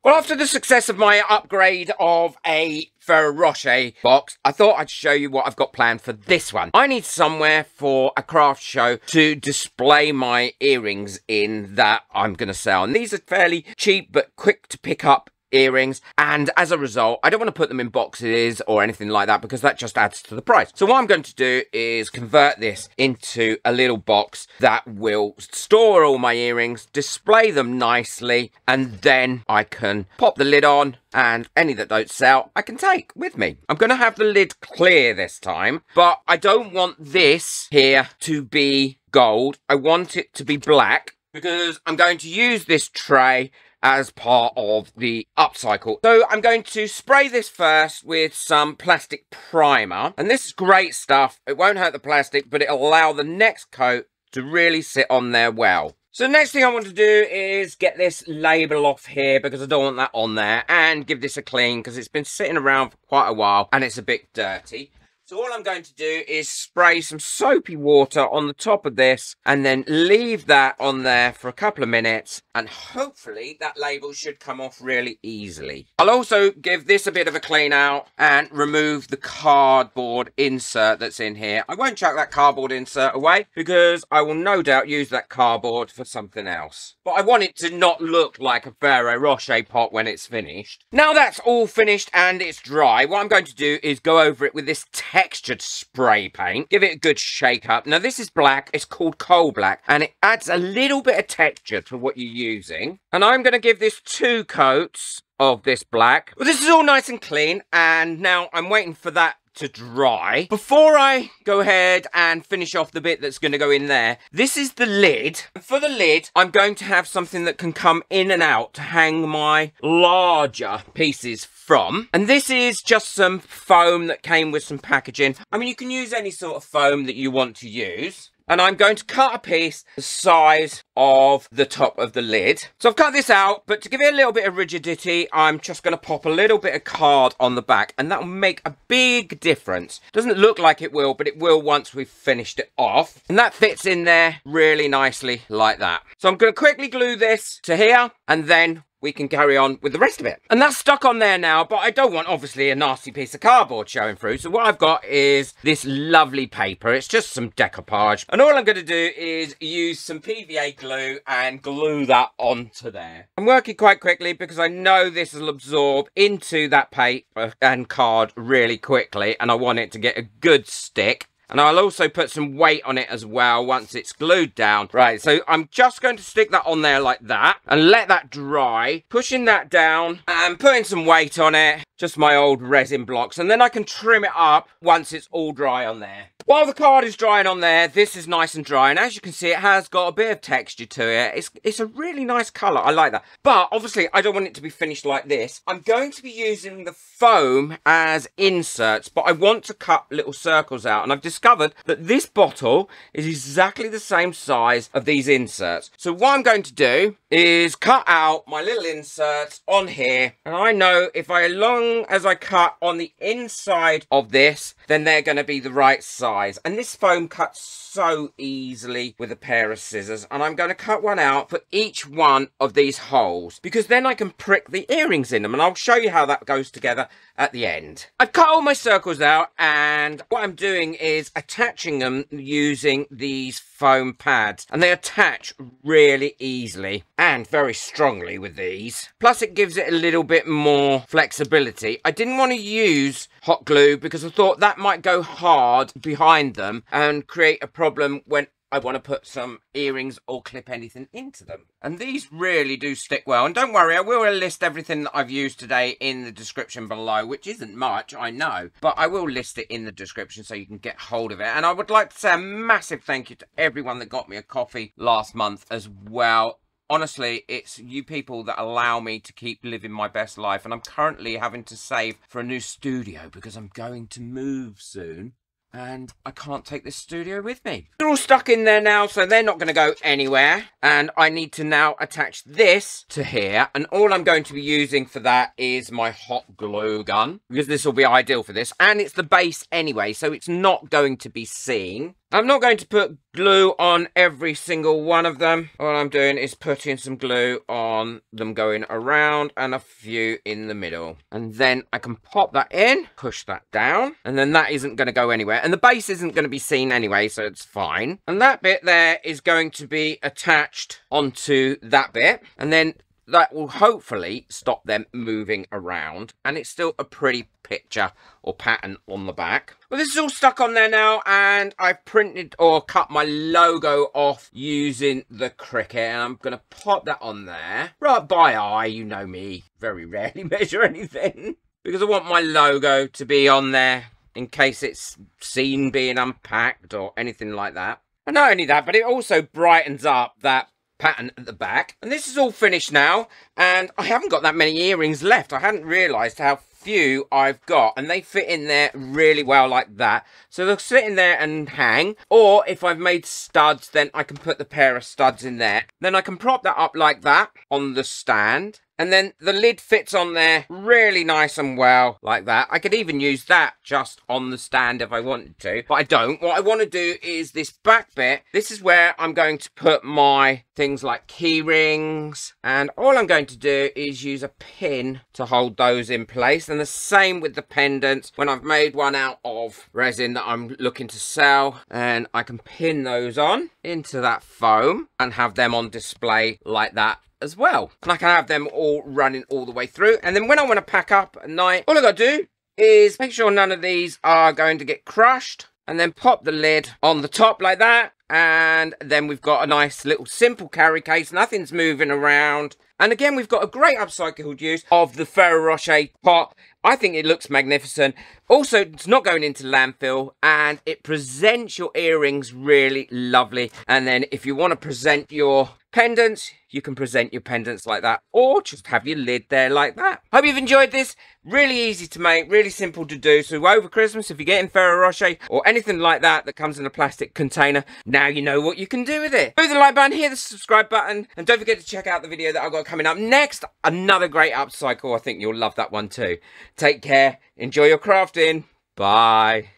Well, after the success of my upgrade of a Ferrero Rocher box, I thought I'd show you what I've got planned for this one. I need somewhere for a craft show to display my earrings in that I'm going to sell. And these are fairly cheap but quick to pick up earrings, and as a result I don't want to put them in boxes or anything like that because that just adds to the price. So what I'm going to do is convert this into a little box that will store all my earrings, display them nicely, and then I can pop the lid on, and any that don't sell I can take with me. I'm going to have the lid clear this time, but I don't want this here to be gold. I want it to be black because I'm going to use this tray as part of the upcycle. So I'm going to spray this first with some plastic primer. And this is great stuff. It won't hurt the plastic, but it'll allow the next coat to really sit on there well. So the next thing I want to do is get this label off here because I don't want that on there, and give this a clean because it's been sitting around for quite a while and it's a bit dirty. So all I'm going to do is spray some soapy water on the top of this and then leave that on there for a couple of minutes, and hopefully that label should come off really easily. I'll also give this a bit of a clean out and remove the cardboard insert that's in here. I won't chuck that cardboard insert away because I will no doubt use that cardboard for something else. But I want it to not look like a Ferrero Rocher pot when it's finished. Now that's all finished and it's dry, what I'm going to do is go over it with this textured spray paint, give it a good shake up. Now this is black, it's called coal black, and it adds a little bit of texture to what you're using. And I'm going to give this 2 coats of this black. Well, this is all nice and clean, and now I'm waiting for that to dry. Before I go ahead and finish off the bit that's going to go in there, this is the lid. And for the lid, I'm going to have something that can come in and out to hang my larger pieces from. And this is just some foam that came with some packaging. I mean, you can use any sort of foam that you want to use. And I'm going to cut a piece the size of the top of the lid. So I've cut this out, but to give it a little bit of rigidity, I'm just going to pop a little bit of card on the back, and that will make a big difference. Doesn't look like it will, but it will once we've finished it off. And that fits in there really nicely like that. So I'm going to quickly glue this to here, and then we can carry on with the rest of it. And that's stuck on there now, but I don't want obviously a nasty piece of cardboard showing through. So what I've got is this lovely paper. It's just some decoupage. And all I'm going to do is use some PVA glue and glue that onto there. I'm working quite quickly because I know this will absorb into that paper and card really quickly, and I want it to get a good stick. And I'll also put some weight on it as well once it's glued down. Right, so I'm just going to stick that on there like that and let that dry, pushing that down and putting some weight on it, just my old resin blocks, and then I can trim it up once it's all dry on there. While the card is drying on there, this is nice and dry, and as you can see, it has got a bit of texture to it. It's a really nice colour. I like that. But obviously, I don't want it to be finished like this. I'm going to be using the foam as inserts, but I want to cut little circles out, and I've discovered that this bottle is exactly the same size of these inserts. So what I'm going to do is cut out my little inserts on here, and I know if as long as I cut on the inside of this, then they're going to be the right size. And this foam cuts so easily with a pair of scissors, and I'm going to cut one out for each one of these holes because then I can prick the earrings in them, and I'll show you how that goes together at the end. I've cut all my circles out, and what I'm doing is attaching them using these foam pads, and they attach really easily and very strongly with these. Plus it gives it a little bit more flexibility. I didn't want to use hot glue because I thought that might go hard behind them and create a problem when I want to put some earrings or clip anything into them. And these really do stick well. And don't worry, I will list everything that I've used today in the description below, which isn't much, I know. But I will list it in the description so you can get hold of it. And I would like to say a massive thank you to everyone that got me a coffee last month as well. Honestly, it's you people that allow me to keep living my best life. And I'm currently having to save for a new studio because I'm going to move soon. And I can't take this studio with me. They're all stuck in there now, so they're not going to go anywhere. And I need to now attach this to here. And all I'm going to be using for that is my hot glue gun, because this will be ideal for this. And it's the base anyway, so it's not going to be seen. I'm not going to put glue on every single one of them. All I'm doing is putting some glue on them going around and a few in the middle. And then I can pop that in, push that down, and then that isn't going to go anywhere. And the base isn't going to be seen anyway, so it's fine. And that bit there is going to be attached onto that bit. And then that will hopefully stop them moving around, and it's still a pretty picture or pattern on the back. Well, this is all stuck on there now, and I've printed or cut my logo off using the Cricut, and I'm gonna pop that on there right by eye. You know me, very rarely measure anything, because I want my logo to be on there in case it's seen being unpacked or anything like that. And not only that, but it also brightens up that pattern at the back. And this is all finished now, and I haven't got that many earrings left. I hadn't realized how few I've got, and they fit in there really well like that, so they'll sit in there and hang. Or if I've made studs, then I can put the pair of studs in there, then I can prop that up like that on the stand, and then the lid fits on there really nice and well like that. I could even use that just on the stand if I wanted to, but I don't. What I want to do is this back bit. This is where I'm going to put my things like key rings, and all I'm going to do is use a pin to hold those in place. And the same with the pendants. When I've made one out of resin that I'm looking to sell, and I can pin those on into that foam and have them on display like that as well. And I can have them all running all the way through. And then when I want to pack up at night, all I got to do is make sure none of these are going to get crushed, and then pop the lid on the top like that. And then we've got a nice little simple carry case. Nothing's moving around. And again, we've got a great upcycled use of the Ferrero Rocher pot. I think it looks magnificent. Also, it's not going into landfill, and it presents your earrings really lovely. And then if you want to present your pendants, you can present your pendants like that, or just have your lid there like that. Hope you've enjoyed this. Really easy to make, really simple to do. So over Christmas, if you're getting Ferrero Rocher or anything like that that comes in a plastic container, now you know what you can do with it. Move the like button, hit the subscribe button, and don't forget to check out the video that I've got coming up next. Another great upcycle. I think you'll love that one too. Take care. Enjoy your crafting. Bye.